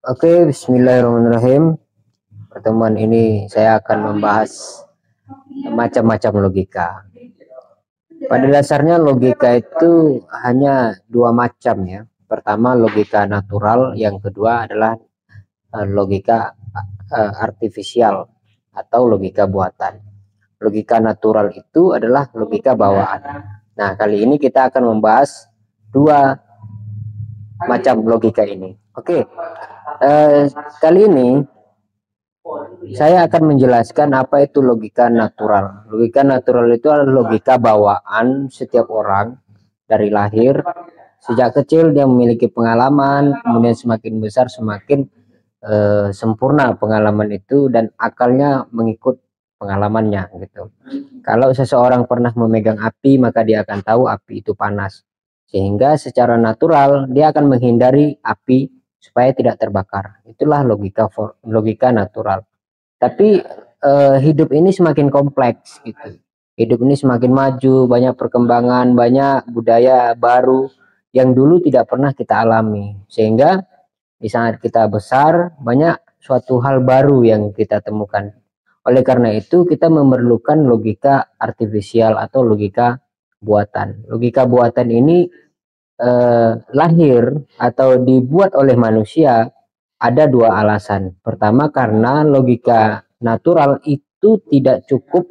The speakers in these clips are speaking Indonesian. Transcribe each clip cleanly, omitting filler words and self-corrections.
Oke, bismillahirrahmanirrahim. Pertemuan ini saya akan membahas macam-macam logika. Pada dasarnya logika itu hanya dua macam ya. Pertama logika natural, yang kedua adalah logika artifisial atau logika buatan. Logika natural itu adalah logika bawaan. Nah, kali ini kita akan membahas dua macam logika ini. Oke, kali ini saya akan menjelaskan apa itu logika natural. Logika natural itu adalah logika bawaan setiap orang dari lahir. Sejak kecil dia memiliki pengalaman, kemudian semakin besar semakin sempurna pengalaman itu dan akalnya mengikut pengalamannya gitu. Kalau seseorang pernah memegang api, maka dia akan tahu api itu panas. Sehingga secara natural dia akan menghindari api supaya tidak terbakar. Itulah logika natural. Tapi hidup ini semakin kompleks gitu. Hidup ini semakin maju, banyak perkembangan, banyak budaya baru yang dulu tidak pernah kita alami. Sehingga di saat kita besar, banyak suatu hal baru yang kita temukan. Oleh karena itu, kita memerlukan logika artifisial atau logika buatan. Logika buatan ini lahir atau dibuat oleh manusia ada dua alasan. Pertama, karena logika natural itu tidak cukup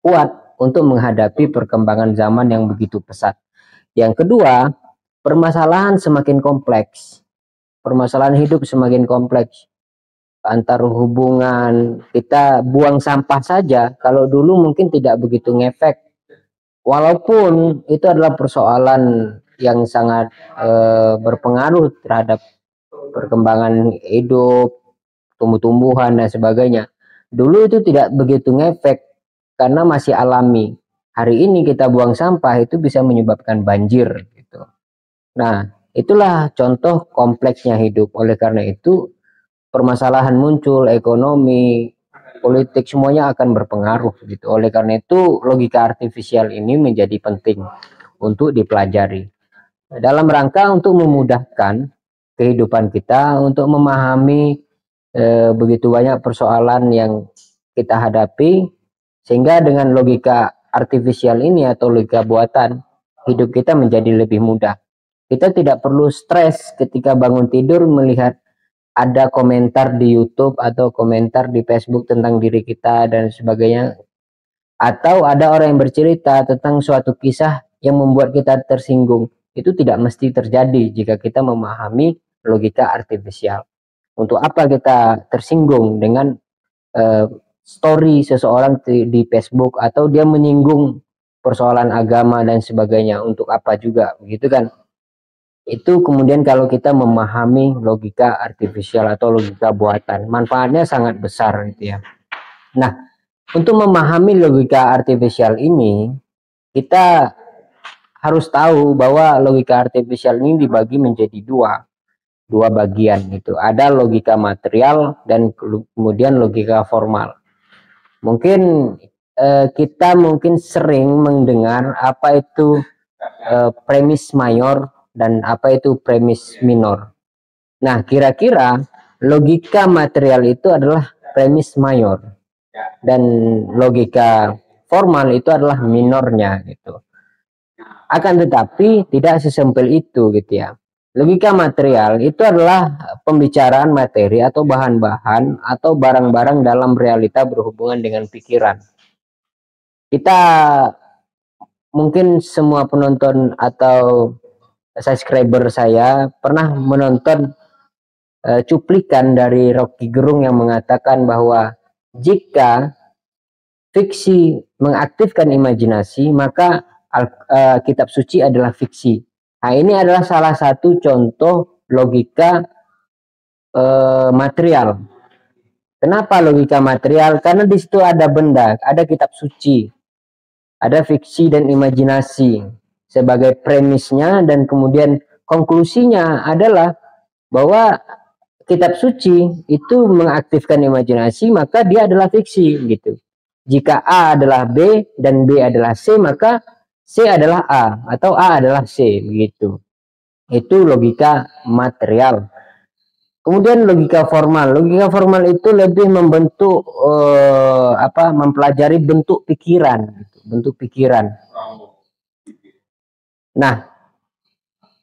kuat untuk menghadapi perkembangan zaman yang begitu pesat. Yang kedua, permasalahan semakin kompleks. Permasalahan hidup semakin kompleks. Antar hubungan, kita buang sampah saja, kalau dulu mungkin tidak begitu ngefek. Walaupun itu adalah persoalan yang sangat berpengaruh terhadap perkembangan hidup, tumbuh-tumbuhan dan sebagainya. Dulu itu tidak begitu ngefek karena masih alami. Hari ini kita buang sampah itu bisa menyebabkan banjir gitu. Nah, itulah contoh kompleksnya hidup. Oleh karena itu, permasalahan muncul, ekonomi, politik semuanya akan berpengaruh gitu. Oleh karena itu, logika artifisial ini menjadi penting untuk dipelajari. Dalam rangka untuk memudahkan kehidupan kita, untuk memahami begitu banyak persoalan yang kita hadapi, sehingga dengan logika artifisial ini atau logika buatan, hidup kita menjadi lebih mudah. Kita tidak perlu stres ketika bangun tidur melihat ada komentar di YouTube atau komentar di Facebook tentang diri kita dan sebagainya, atau ada orang yang bercerita tentang suatu kisah yang membuat kita tersinggung. Itu tidak mesti terjadi jika kita memahami logika artifisial. Untuk apa kita tersinggung dengan story seseorang di Facebook atau dia menyinggung persoalan agama dan sebagainya, untuk apa juga, begitu kan? Itu kemudian kalau kita memahami logika artifisial atau logika buatan, manfaatnya sangat besar gitu ya. Nah, untuk memahami logika artifisial ini, kita harus tahu bahwa logika artifisial ini dibagi menjadi dua bagian gitu. Ada logika material dan kemudian logika formal. Mungkin kita mungkin sering mendengar apa itu premis mayor dan apa itu premis minor. Nah, kira-kira logika material itu adalah premis mayor dan logika formal itu adalah minornya gitu. Akan tetapi tidak sesempel itu gitu ya. Logika material itu adalah pembicaraan materi atau bahan-bahan atau barang-barang dalam realita berhubungan dengan pikiran. Kita mungkin semua penonton atau subscriber saya pernah menonton cuplikan dari Rocky Gerung yang mengatakan bahwa jika fiksi mengaktifkan imajinasi, maka kitab suci adalah fiksi. Nah, ini adalah salah satu contoh logika material. Kenapa logika material? Karena di situ ada benda, ada kitab suci, ada fiksi dan imajinasi sebagai premisnya, dan kemudian konklusinya adalah bahwa kitab suci itu mengaktifkan imajinasi, maka dia adalah fiksi gitu. Jika A adalah B dan B adalah C, maka C adalah A atau A adalah C begitu. Itu logika material. Kemudian logika formal. Logika formal itu lebih membentuk mempelajari bentuk pikiran, gitu. Bentuk pikiran. Nah,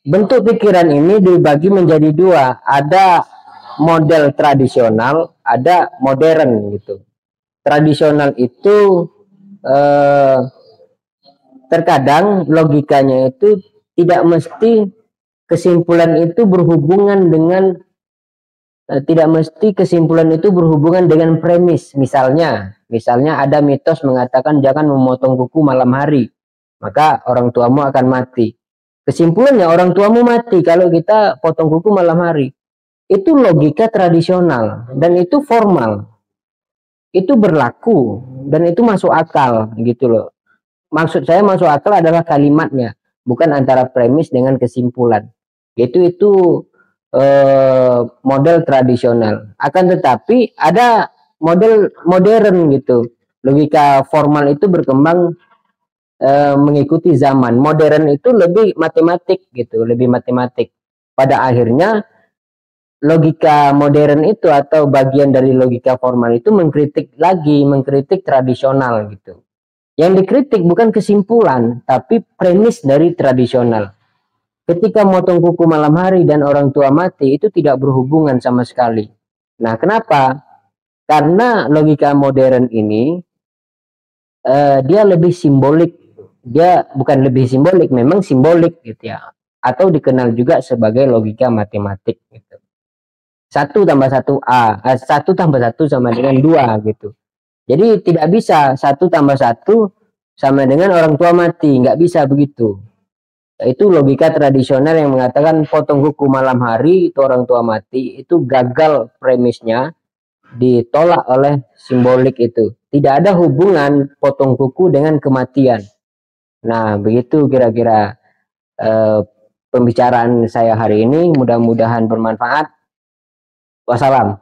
bentuk pikiran ini dibagi menjadi dua. Ada model tradisional, ada modern gitu. Tradisional itu terkadang logikanya itu tidak mesti kesimpulan itu berhubungan dengan tidak mesti kesimpulan itu berhubungan dengan premis. Misalnya ada mitos mengatakan jangan memotong kuku malam hari, maka orang tuamu akan mati. Kesimpulannya orang tuamu mati kalau kita potong kuku malam hari. Itu logika tradisional dan itu formal. Itu berlaku dan itu masuk akal gitu loh. Maksud saya masuk akal adalah kalimatnya, bukan antara premis dengan kesimpulan. Itu model tradisional. Akan tetapi ada model modern gitu. Logika formal itu berkembang mengikuti zaman. Modern itu lebih matematik gitu, lebih matematik. Pada akhirnya logika modern itu atau bagian dari logika formal itu mengkritik tradisional gitu. Yang dikritik bukan kesimpulan, tapi premis dari tradisional. Ketika motong kuku malam hari dan orang tua mati, itu tidak berhubungan sama sekali. Nah, kenapa? Karena logika modern ini, dia lebih simbolik. Dia bukan lebih simbolik, memang simbolik gitu ya. Atau dikenal juga sebagai logika matematik gitu. 1 tambah 1 sama dengan 2 gitu. Jadi tidak bisa 1 tambah 1 sama dengan orang tua mati, nggak bisa begitu. Itu logika tradisional yang mengatakan potong kuku malam hari itu orang tua mati, itu gagal premisnya, ditolak oleh simbolik itu. Tidak ada hubungan potong kuku dengan kematian. Nah, begitu kira-kira pembicaraan saya hari ini, mudah-mudahan bermanfaat. Wassalam.